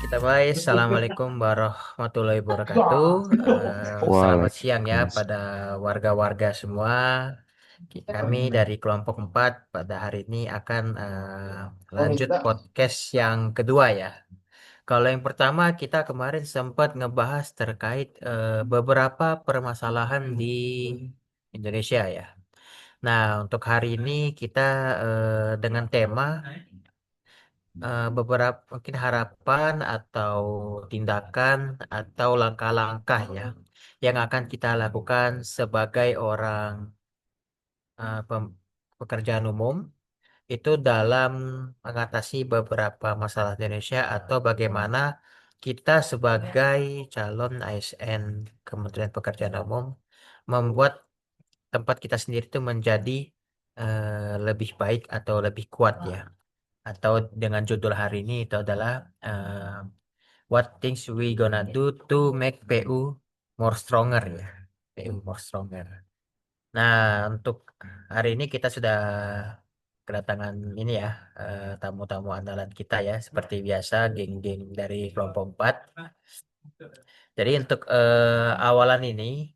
Kita mulai. Assalamualaikum warahmatullahi wabarakatuh. Selamat siang ya Waalaikumsalam. pada warga-warga semua. Kami dari kelompok 4 pada hari ini akan lanjut podcast yang kedua ya. Kalau yang pertama kita kemarin sempat ngebahas terkait beberapa permasalahan di Indonesia ya. Nah, untuk hari ini kita dengan tema beberapa mungkin harapan atau tindakan atau langkah-langkah ya yang akan kita lakukan sebagai orang pekerjaan umum itu dalam mengatasi beberapa masalah di Indonesia atau bagaimana kita sebagai calon ASN Kementerian Pekerjaan Umum membuat tempat kita sendiri itu menjadi lebih baik atau lebih kuat ya. Atau dengan judul hari ini itu adalah What things we gonna do to make PU more stronger ya. PU more stronger. Nah, untuk hari ini kita sudah kedatangan ini ya, tamu-tamu andalan kita ya, seperti biasa geng-geng dari kelompok 4. Jadi untuk awalan ini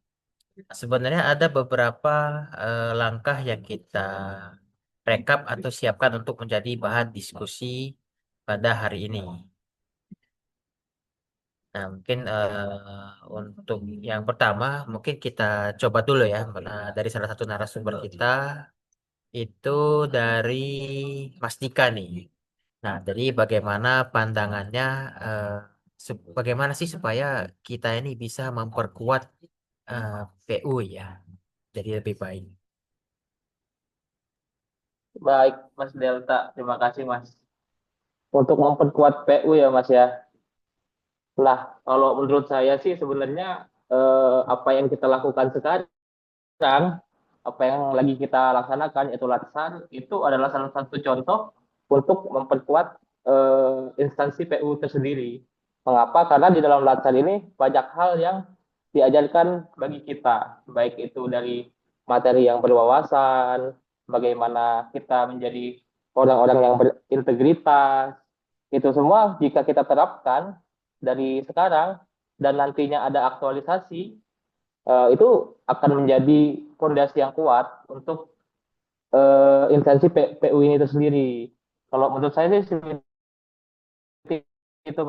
sebenarnya ada beberapa langkah yang kita rekap atau siapkan untuk menjadi bahan diskusi pada hari ini. Nah, mungkin untuk yang pertama, mungkin kita coba dulu ya dari salah satu narasumber kita itu dari Mas Dika nih. Nah, jadi bagaimana pandangannya, eh, bagaimana sih supaya kita ini bisa memperkuat eh, PU ya, jadi lebih baik. Baik, Mas Delta. Terima kasih, Mas. Untuk memperkuat PU ya, Mas ya. Lah, kalau menurut saya sih sebenarnya apa yang kita lakukan sekarang, apa yang lagi kita laksanakan, yaitu latihan, itu adalah salah satu contoh untuk memperkuat instansi PU tersendiri. Mengapa? Karena di dalam latihan ini banyak hal yang diajarkan bagi kita, baik itu dari materi yang berwawasan, bagaimana kita menjadi orang-orang yang berintegritas, itu semua jika kita terapkan dari sekarang dan nantinya ada aktualisasi, itu akan menjadi fondasi yang kuat untuk instansi PU ini itu sendiri. Kalau menurut saya sih seperti itu.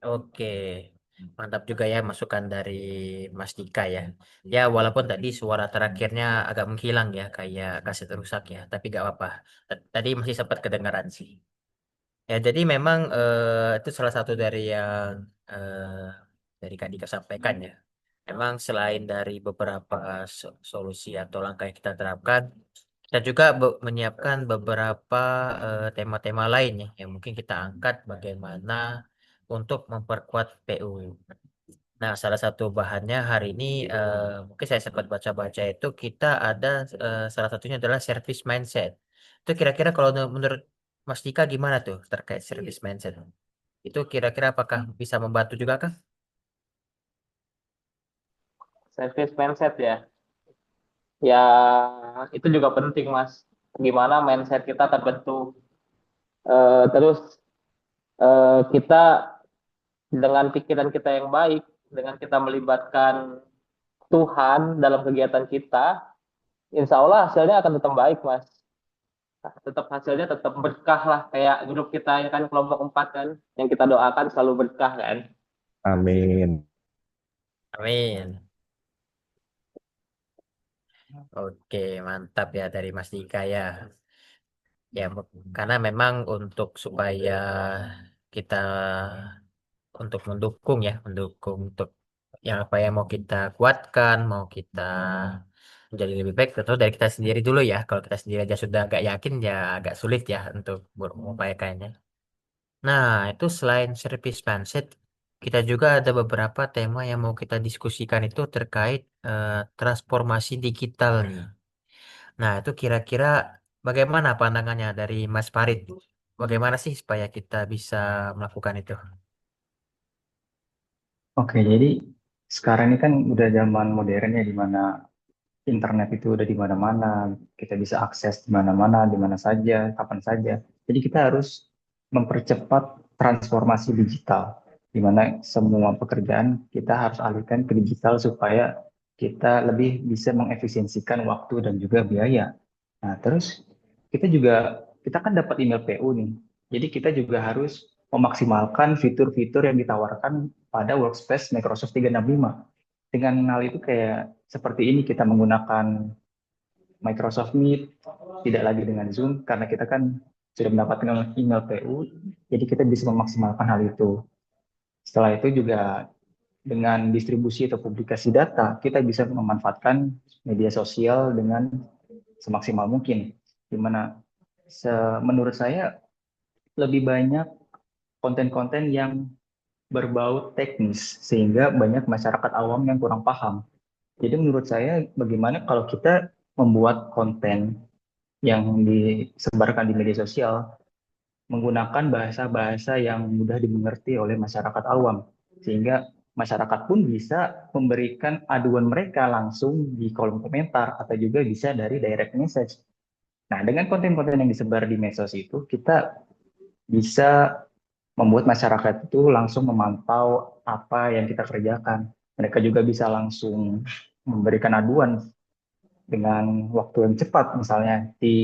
Oke, mantap juga ya masukan dari Mas Dika ya. Ya, walaupun tadi suara terakhirnya agak menghilang ya, kayak kaset rusak ya, tapi gak apa-apa. Tadi masih sempat kedengaran sih. Ya, jadi memang itu salah satu dari yang dari Kak Dika sampaikan ya. Memang selain dari beberapa solusi atau langkah yang kita terapkan, kita juga menyiapkan beberapa tema-tema lain ya, yang mungkin kita angkat bagaimana untuk memperkuat PU. Nah, salah satu bahannya hari ini mungkin saya sempat baca-baca itu kita ada salah satunya adalah service mindset. Itu kira-kira kalau menurut Mas Dika gimana tuh terkait service mindset? Itu kira-kira apakah bisa membantu juga kah? Service mindset ya. Ya, itu juga penting, Mas. Gimana mindset kita terbentuk. Terus kita dengan pikiran kita yang baik, dengan kita melibatkan Tuhan dalam kegiatan kita, insya Allah hasilnya akan tetap baik, Mas. Tetap hasilnya tetap berkah lah, kayak grup kita ya kan, kelompok 4 kan, yang kita doakan selalu berkah kan. Amin. Amin. Oke, mantap ya dari Mas Dika ya. Ya, karena memang untuk supaya kita untuk mendukung ya, mendukung untuk yang apa yang mau kita kuatkan, mau kita menjadi lebih baik, tentu dari kita sendiri dulu ya. Kalau kita sendiri aja sudah agak yakin ya agak sulit ya untuk mengupayakannya. Nah, itu selain service mindset, kita juga ada beberapa tema yang mau kita diskusikan itu terkait transformasi digital nih. Nah, itu kira-kira bagaimana pandangannya dari Mas Farid? Bagaimana sih supaya kita bisa melakukan itu? Oke, jadi sekarang ini kan udah zaman modern ya, di mana internet itu udah di mana-mana, kita bisa akses di mana-mana, di mana saja, kapan saja. Jadi kita harus mempercepat transformasi digital, di mana semua pekerjaan kita harus alihkan ke digital supaya kita lebih bisa mengefisiensikan waktu dan juga biaya. Nah, terus kita kan dapat email PU nih. Jadi kita juga harus memaksimalkan fitur-fitur yang ditawarkan pada workspace Microsoft 365. Dengan hal itu kayak seperti ini kita menggunakan Microsoft Meet, tidak lagi dengan Zoom karena kita kan sudah mendapatkan email PU, jadi kita bisa memaksimalkan hal itu. Setelah itu juga dengan distribusi atau publikasi data, kita bisa memanfaatkan media sosial dengan semaksimal mungkin. Dimana menurut saya lebih banyak konten-konten yang berbau teknis sehingga banyak masyarakat awam yang kurang paham. Jadi menurut saya bagaimana kalau kita membuat konten yang disebarkan di media sosial menggunakan bahasa-bahasa yang mudah dimengerti oleh masyarakat awam sehingga masyarakat pun bisa memberikan aduan mereka langsung di kolom komentar atau juga bisa dari direct message. Nah, dengan konten-konten yang disebar di medsos itu, kita bisa membuat masyarakat itu langsung memantau apa yang kita kerjakan. Mereka juga bisa langsung memberikan aduan dengan waktu yang cepat. Misalnya di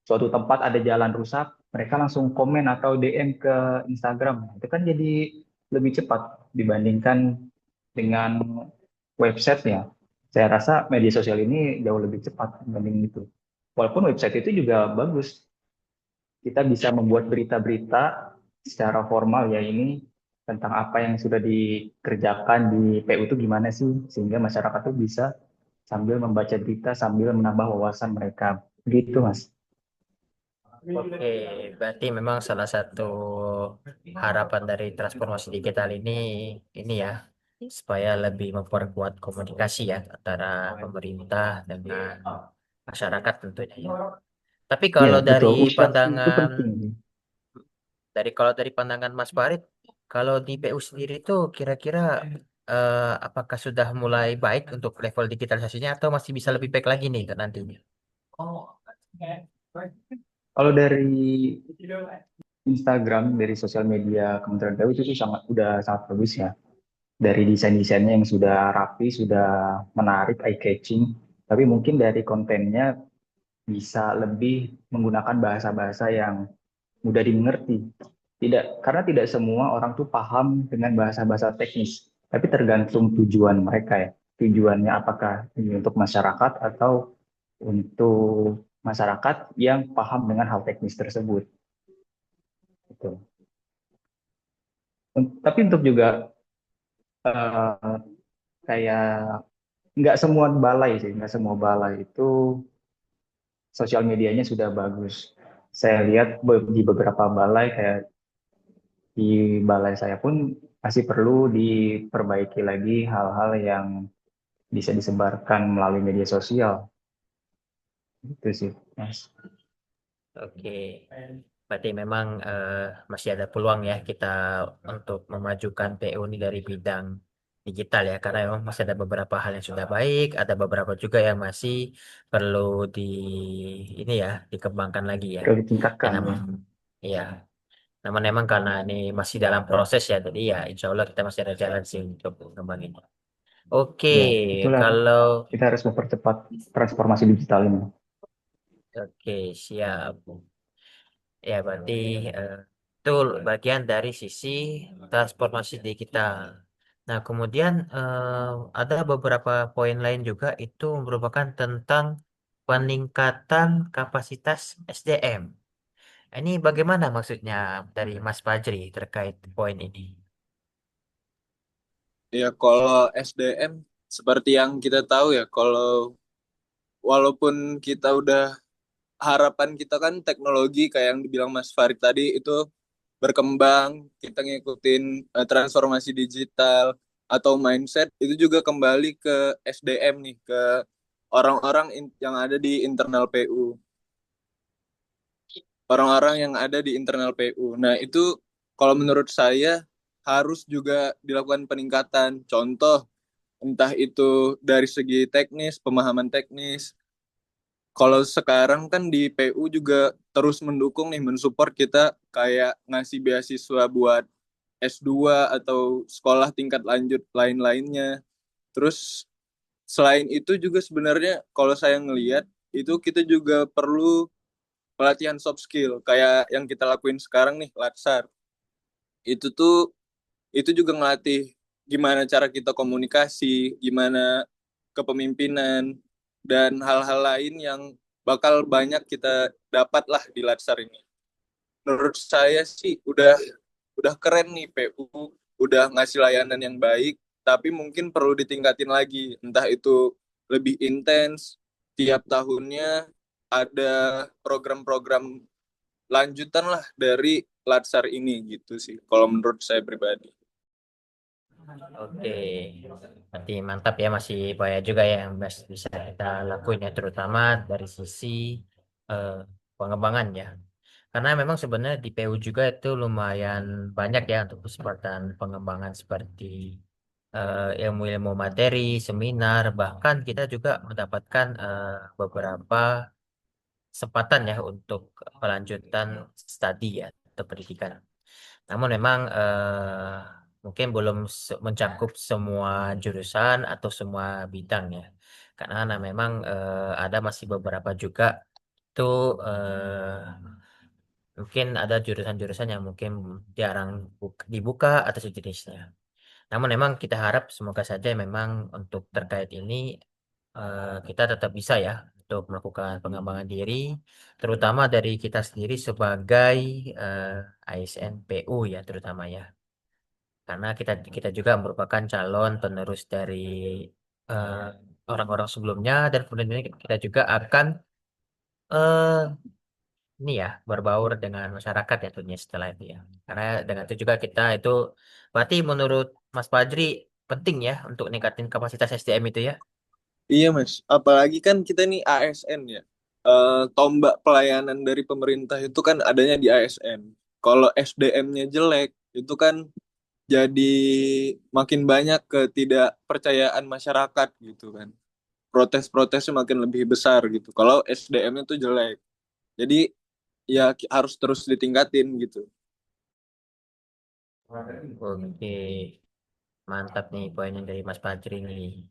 suatu tempat ada jalan rusak, mereka langsung komen atau DM ke Instagram. Itu kan jadi lebih cepat dibandingkan dengan website ya. Saya rasa media sosial ini jauh lebih cepat dibanding itu. Walaupun website itu juga bagus, kita bisa membuat berita-berita secara formal ya ini tentang apa yang sudah dikerjakan di PU itu gimana sih sehingga masyarakat tuh bisa sambil membaca berita sambil menambah wawasan mereka gitu mas. Oke, berarti memang salah satu harapan dari transformasi digital ini ya, supaya lebih memperkuat komunikasi ya antara pemerintah dengan masyarakat tentunya ya. Tapi Ya kalau betul, itu penting. kalau dari pandangan Mas Farid, kalau di PU sendiri tuh kira-kira apakah sudah mulai baik untuk level digitalisasinya atau masih bisa lebih baik lagi nih nantinya? Kalau dari Instagram, dari sosial media Kementerian PU itu udah sangat bagus ya. Dari desain-desainnya yang sudah rapi, sudah menarik, eye-catching. Tapi mungkin dari kontennya bisa lebih menggunakan bahasa-bahasa yang mudah dimengerti. Karena tidak semua orang tuh paham dengan bahasa-bahasa teknis. Tapi tergantung tujuan mereka ya. Tujuannya apakah ini untuk masyarakat atau untuk masyarakat yang paham dengan hal teknis tersebut. Gitu. Tapi untuk juga eh, kayak nggak semua balai sih, nggak semua balai itu sosial medianya sudah bagus. Saya lihat di beberapa balai kayak di balai saya pun masih perlu diperbaiki lagi hal-hal yang bisa disebarkan melalui media sosial. Itu sih, Mas. Oke, berarti memang masih ada peluang ya kita untuk memajukan PU ini dari bidang digital ya, karena memang masih ada beberapa hal yang sudah baik, ada beberapa juga yang masih perlu di ini ya dikembangkan lagi ya. Perlu Ya ditingkatkan namun ya. ya, namun memang karena ini masih dalam proses ya, jadi ya insya Allah kita masih ada jalan sih untuk mengembangin. Oke, Ya, itulah kalau kita harus mempercepat transformasi digital ini. oke siap. Ya, berarti eh, itu bagian dari sisi transportasi digital. Nah, kemudian ada beberapa poin lain juga itu merupakan tentang peningkatan kapasitas SDM. Ini bagaimana maksudnya dari Mas Fajri terkait poin ini? Ya, kalau SDM seperti yang kita tahu ya, kalau walaupun kita udah harapan kita kan teknologi kayak yang dibilang Mas Farid tadi itu berkembang, kita ngikutin transformasi digital atau mindset itu juga kembali ke SDM nih, ke orang-orang yang ada di internal PU, orang-orang yang ada di internal PU. Nah, itu kalau menurut saya harus juga dilakukan peningkatan. Contoh entah itu dari segi teknis, pemahaman teknis, kalau sekarang kan di PU juga terus mendukung nih, mensupport kita kayak ngasih beasiswa buat S2 atau sekolah tingkat lanjut lain-lainnya. Terus selain itu juga sebenarnya kalau saya ngelihat itu kita juga perlu pelatihan soft skill kayak yang kita lakuin sekarang nih, Latsar. Itu tuh itu juga ngelatih gimana cara kita komunikasi, gimana kepemimpinan, dan hal-hal lain yang bakal banyak kita dapat lah di Latsar ini. Menurut saya sih udah keren nih PU, udah ngasih layanan yang baik, tapi mungkin perlu ditingkatin lagi, entah itu lebih intens, tiap tahunnya ada program-program lanjutan lah dari Latsar ini gitu sih, kalau menurut saya pribadi. Oke, berarti mantap ya, masih banyak juga ya yang bisa kita lakuin ya, terutama dari sisi eh, pengembangan ya. Karena memang sebenarnya di PU juga itu lumayan banyak ya untuk kesempatan pengembangan seperti ilmu-ilmu materi, seminar, bahkan kita juga mendapatkan beberapa kesempatan ya untuk pelanjutan studi ya atau pendidikan. Namun memang mungkin belum mencakup semua jurusan atau semua bidang ya. Karena memang ada masih beberapa juga itu mungkin ada jurusan-jurusan yang mungkin jarang dibuka atau sejenisnya. Namun memang kita harap semoga saja memang untuk terkait ini kita tetap bisa ya untuk melakukan pengembangan diri, terutama dari kita sendiri sebagai ASN PU ya terutama ya. Karena kita kita juga merupakan calon penerus dari eh, orang-orang sebelumnya, dan kemudian ini kita juga akan eh, ini ya berbaur dengan masyarakat ya tentunya setelah itu ya. Karena dengan itu juga kita itu berarti menurut Mas Fajri penting ya untuk meningkatin kapasitas SDM itu ya. Iya Mas, apalagi kan kita nih ASN ya. Tombak pelayanan dari pemerintah itu kan adanya di ASN. Kalau SDM-nya jelek, itu kan jadi makin banyak ketidakpercayaan masyarakat gitu kan. Protes-protesnya makin lebih besar gitu. Kalau SDM-nya tuh jelek. Jadi ya harus terus ditingkatin gitu. Oke, mantap nih poinnya dari Mas Fajri nih.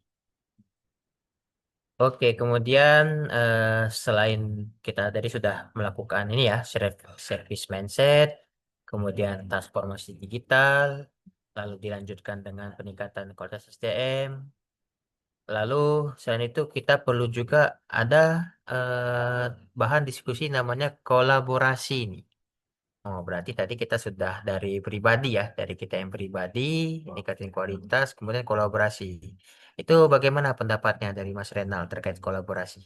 Oke, kemudian selain kita tadi sudah melakukan ini ya, service mindset, kemudian transformasi digital, lalu dilanjutkan dengan peningkatan kualitas SDM, lalu selain itu kita perlu juga ada bahan diskusi namanya kolaborasi nih. Oh, berarti tadi kita sudah dari pribadi ya, dari kita yang pribadi, meningkatin kualitas, kemudian kolaborasi. Itu bagaimana pendapatnya dari Mas Renal terkait kolaborasi?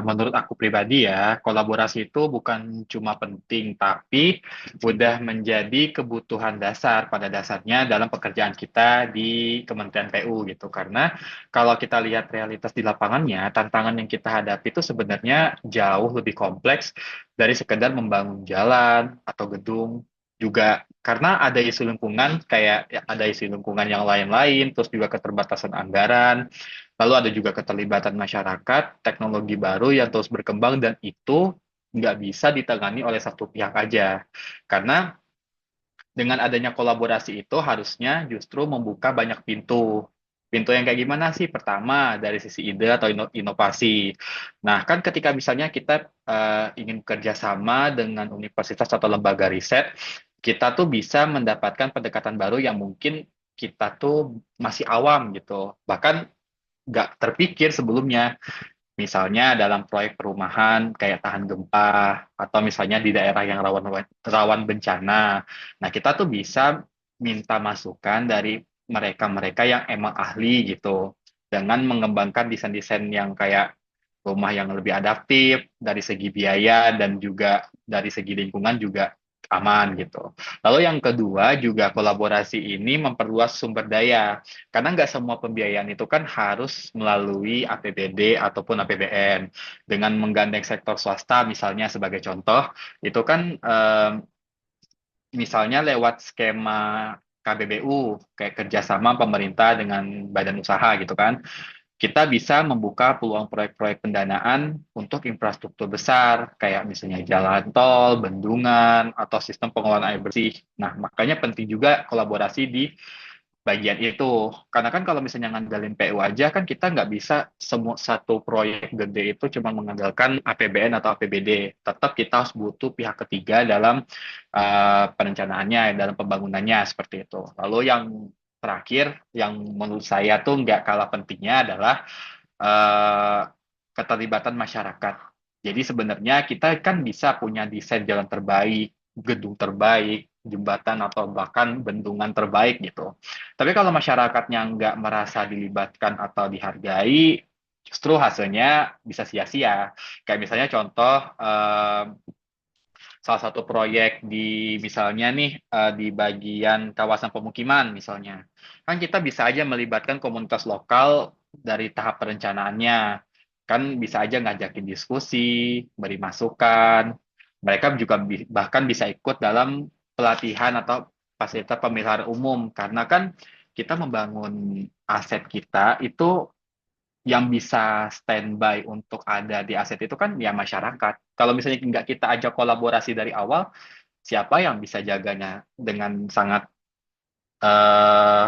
Menurut aku pribadi ya, kolaborasi itu bukan cuma penting, tapi udah menjadi kebutuhan dasar pada dasarnya dalam pekerjaan kita di Kementerian PU gitu. Karena kalau kita lihat realitas di lapangannya, tantangan yang kita hadapi itu sebenarnya jauh lebih kompleks dari sekedar membangun jalan atau gedung. Juga karena ada isu lingkungan, kayak ya, ada isu lingkungan yang lain-lain, terus juga keterbatasan anggaran. Lalu ada juga keterlibatan masyarakat, teknologi baru yang terus berkembang, dan itu nggak bisa ditangani oleh satu pihak aja. Karena dengan adanya kolaborasi itu harusnya justru membuka banyak pintu. Pintu yang kayak gimana sih? Pertama, dari sisi ide atau inovasi. Nah, kan ketika misalnya kita ingin kerjasama dengan universitas atau lembaga riset, kita tuh bisa mendapatkan pendekatan baru yang mungkin kita tuh masih awam gitu. Bahkan nggak terpikir sebelumnya. Misalnya dalam proyek perumahan kayak tahan gempa, atau misalnya di daerah yang rawan rawan bencana. Nah, kita tuh bisa minta masukan dari mereka-mereka yang emang ahli gitu, dengan mengembangkan desain-desain yang kayak rumah yang lebih adaptif dari segi biaya dan juga dari segi lingkungan juga aman gitu. Lalu yang kedua juga kolaborasi ini memperluas sumber daya, karena nggak semua pembiayaan itu kan harus melalui APBD ataupun APBN. Dengan menggandeng sektor swasta misalnya sebagai contoh, itu kan misalnya lewat skema KBBU, kayak kerjasama pemerintah dengan badan usaha gitu kan. kita bisa membuka peluang proyek-proyek pendanaan untuk infrastruktur besar, kayak misalnya jalan tol, bendungan, atau sistem pengelolaan air bersih. Nah, makanya penting juga kolaborasi di bagian itu. Karena kan kalau misalnya ngandelin PU aja, kan kita nggak bisa semua satu proyek gede itu cuma mengandalkan APBN atau APBD. Tetap kita harus butuh pihak ketiga dalam perencanaannya, dalam pembangunannya, seperti itu. Lalu yang terakhir, yang menurut saya tuh nggak kalah pentingnya adalah eh, keterlibatan masyarakat. Jadi sebenarnya kita kan bisa punya desain jalan terbaik, gedung terbaik, jembatan atau bahkan bendungan terbaik gitu. Tapi kalau masyarakatnya nggak merasa dilibatkan atau dihargai, justru hasilnya bisa sia-sia. Kayak misalnya contoh salah satu proyek di misalnya nih di bagian kawasan pemukiman misalnya. Kan kita bisa aja melibatkan komunitas lokal dari tahap perencanaannya. Kan bisa aja ngajakin diskusi, beri masukan. Mereka juga bahkan bisa ikut dalam pelatihan atau fasilitas pemeliharaan umum karena kan kita membangun aset kita itu yang bisa standby untuk ada di aset itu kan ya masyarakat. Kalau misalnya nggak kita ajak kolaborasi dari awal, siapa yang bisa jaganya dengan sangat eh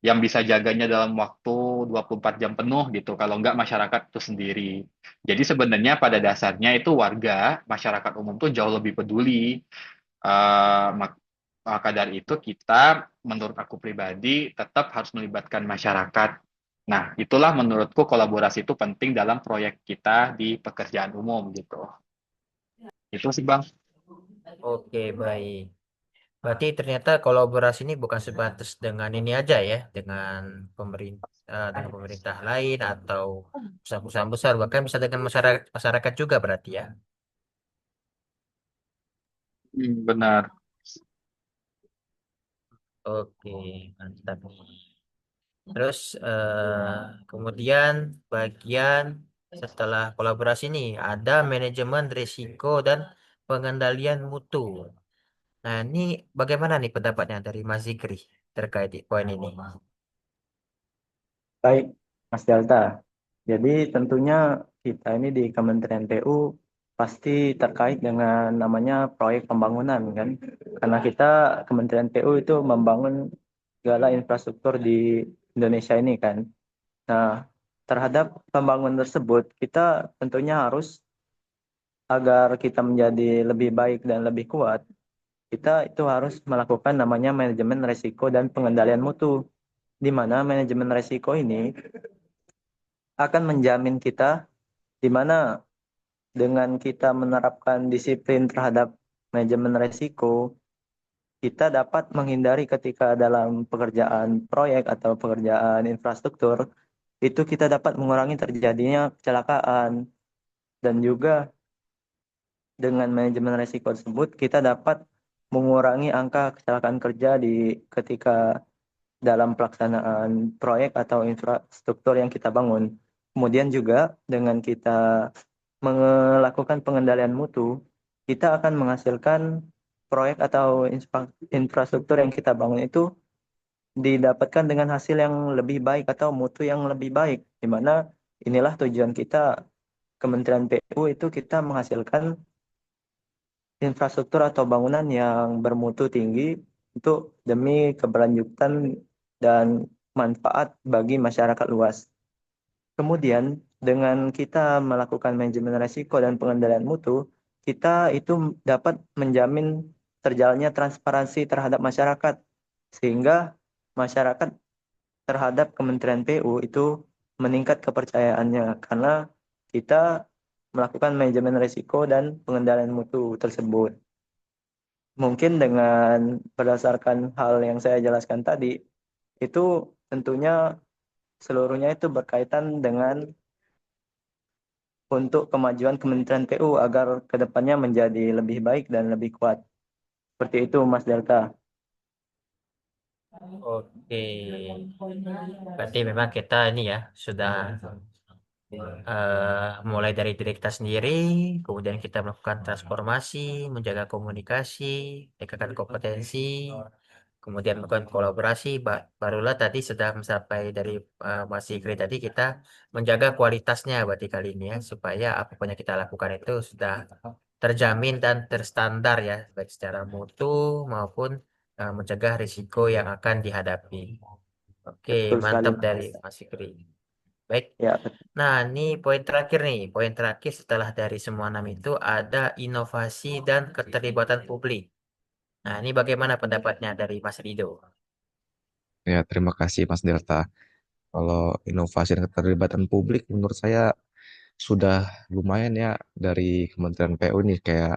yang bisa jaganya dalam waktu 24 jam penuh gitu, kalau nggak masyarakat itu sendiri. Jadi sebenarnya pada dasarnya itu warga, masyarakat umum tuh jauh lebih peduli. Eh, mak- maka dari itu kita, menurut aku pribadi, tetap harus melibatkan masyarakat. Nah, itulah menurutku kolaborasi itu penting dalam proyek kita di pekerjaan umum gitu. Itu sih Bang. Oke, baik. Berarti ternyata kolaborasi ini bukan sebatas dengan ini aja ya, dengan pemerintah lain atau perusahaan-perusahaan besar, bahkan bisa dengan masyarakat masyarakat juga berarti ya. Benar. Oke, mantap. Terus kemudian bagian setelah kolaborasi ini ada manajemen risiko dan pengendalian mutu. Nah, ini bagaimana nih pendapatnya dari Mas Zikri terkait poin ini? Baik, Mas Delta. Jadi tentunya kita ini di Kementerian PU pasti terkait dengan namanya proyek pembangunan kan. Karena kita Kementerian PU itu membangun segala infrastruktur di Indonesia ini kan. Nah, terhadap pembangunan tersebut kita tentunya harus agar kita menjadi lebih baik dan lebih kuat, kita itu harus melakukan namanya manajemen risiko dan pengendalian mutu. Di mana manajemen risiko ini akan menjamin kita di mana dengan kita menerapkan disiplin terhadap manajemen risiko, kita dapat menghindari ketika dalam pekerjaan proyek atau pekerjaan infrastruktur, itu kita dapat mengurangi terjadinya kecelakaan. Dan juga dengan manajemen risiko tersebut, kita dapat mengurangi angka kecelakaan kerja di ketika dalam pelaksanaan proyek atau infrastruktur yang kita bangun. Kemudian juga dengan kita melakukan pengendalian mutu, kita akan menghasilkan proyek atau infrastruktur yang kita bangun itu didapatkan dengan hasil yang lebih baik atau mutu yang lebih baik. Di mana inilah tujuan kita Kementerian PU itu kita menghasilkan infrastruktur atau bangunan yang bermutu tinggi untuk demi keberlanjutan dan manfaat bagi masyarakat luas. Kemudian, dengan kita melakukan manajemen risiko dan pengendalian mutu, kita itu dapat menjamin terjalannya transparansi terhadap masyarakat, sehingga masyarakat terhadap Kementerian PU itu meningkat kepercayaannya, karena kita melakukan manajemen risiko dan pengendalian mutu tersebut. Mungkin dengan berdasarkan hal yang saya jelaskan tadi, itu tentunya seluruhnya itu berkaitan dengan untuk kemajuan Kementerian PU agar kedepannya menjadi lebih baik dan lebih kuat. Seperti itu, Mas Delta. Oke, berarti memang kita ini ya sudah mulai dari diri kita sendiri, kemudian kita melakukan transformasi, menjaga komunikasi, meningkatkan kompetensi, kemudian melakukan kolaborasi, barulah tadi sudah sampai dari Mas Sigri tadi kita menjaga kualitasnya berarti kali ini ya, supaya apapun yang kita lakukan itu sudah terjamin dan terstandar ya, baik secara mutu maupun mencegah risiko yang akan dihadapi. Oke, Betul sekali, mantap dari Mas. Mas Fikri. Baik. Ya, Nah, ini poin terakhir nih. Poin terakhir setelah dari semua enam itu ada inovasi dan keterlibatan publik. Nah, ini bagaimana pendapatnya dari Mas Rido? Ya, terima kasih Mas Delta. Kalau inovasi dan keterlibatan publik menurut saya sudah lumayan ya dari Kementerian PU nih, kayak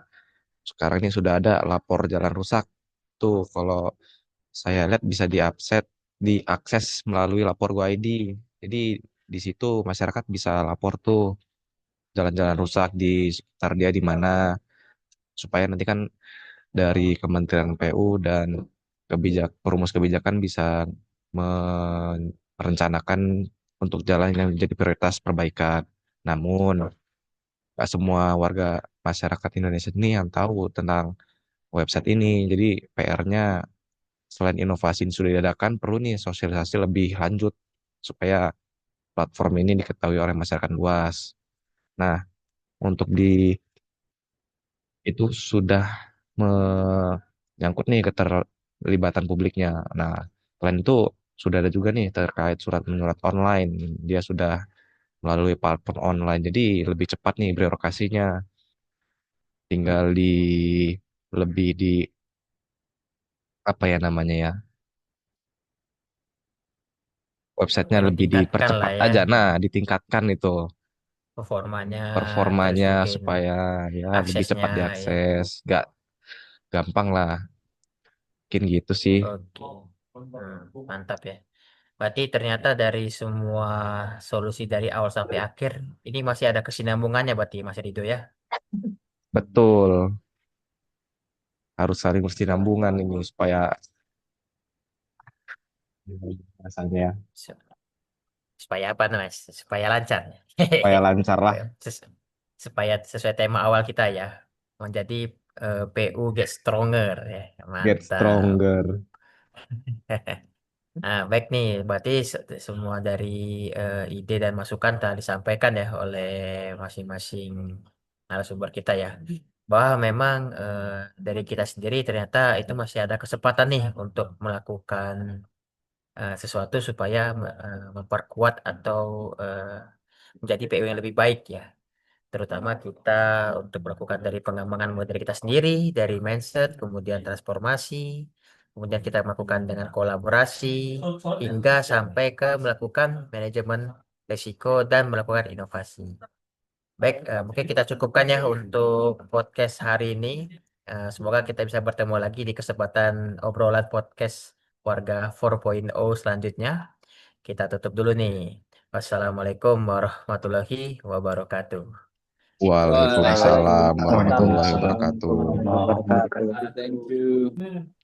sekarang ini sudah ada lapor jalan rusak. Tuh kalau saya lihat bisa diakses melalui lapor Go ID. Jadi di situ masyarakat bisa lapor tuh jalan-jalan rusak di sekitar dia di mana, supaya nanti kan dari Kementerian PU dan perumus kebijakan bisa merencanakan untuk jalan yang menjadi prioritas perbaikan. Namun, nggak semua warga masyarakat Indonesia ini yang tahu tentang website ini. Jadi, PR-nya selain inovasi yang sudah diadakan, perlu nih sosialisasi lebih lanjut supaya platform ini diketahui oleh masyarakat luas. Nah, untuk di itu sudah menyangkut nih keterlibatan publiknya. Nah, selain itu sudah ada juga nih terkait surat menyurat online. Dia sudah melalui platform online, jadi lebih cepat nih birokrasinya. Tinggal lebih di apa ya namanya ya, websitenya Ya, lebih ditingkatkan lah dipercepat ya aja. Nah, ditingkatkan itu performanya, terus performanya mungkin supaya ya lebih aksesnya cepat ya. diakses. Gak gampang lah, mungkin gitu sih. Oke. Mantap ya. Berarti ternyata dari semua solusi dari awal sampai akhir, ini masih ada kesinambungannya berarti Mas Rido ya. Betul. Harus saling bersinambungan ini supaya rasanya ya, Se- Supaya apa nih, Mas? Supaya lancar. supaya lancar lah, Supaya supaya sesuai tema awal kita ya. Menjadi PU Get Stronger ya. get Mantap. stronger. Nah, baik nih, berarti semua dari ide dan masukan telah disampaikan ya oleh masing-masing narasumber kita ya. Bahwa memang dari kita sendiri ternyata itu masih ada kesempatan nih untuk melakukan sesuatu supaya memperkuat atau menjadi PU yang lebih baik ya. Terutama kita untuk melakukan dari pengembangan mulai dari kita sendiri, dari mindset, kemudian transformasi, kemudian kita melakukan dengan kolaborasi, hingga sampai ke melakukan manajemen risiko dan melakukan inovasi. Baik, mungkin kita cukupkan ya untuk podcast hari ini. Semoga kita bisa bertemu lagi di kesempatan obrolan podcast Warga 4.0 selanjutnya. Kita tutup dulu nih. Wassalamualaikum warahmatullahi wabarakatuh. Waalaikumsalam Waalaikumsalam warahmatullahi Waalaikumsalam wabarakatuh. warahmatullahi wabarakatuh. warahmatullahi wabarakatuh. Thank you.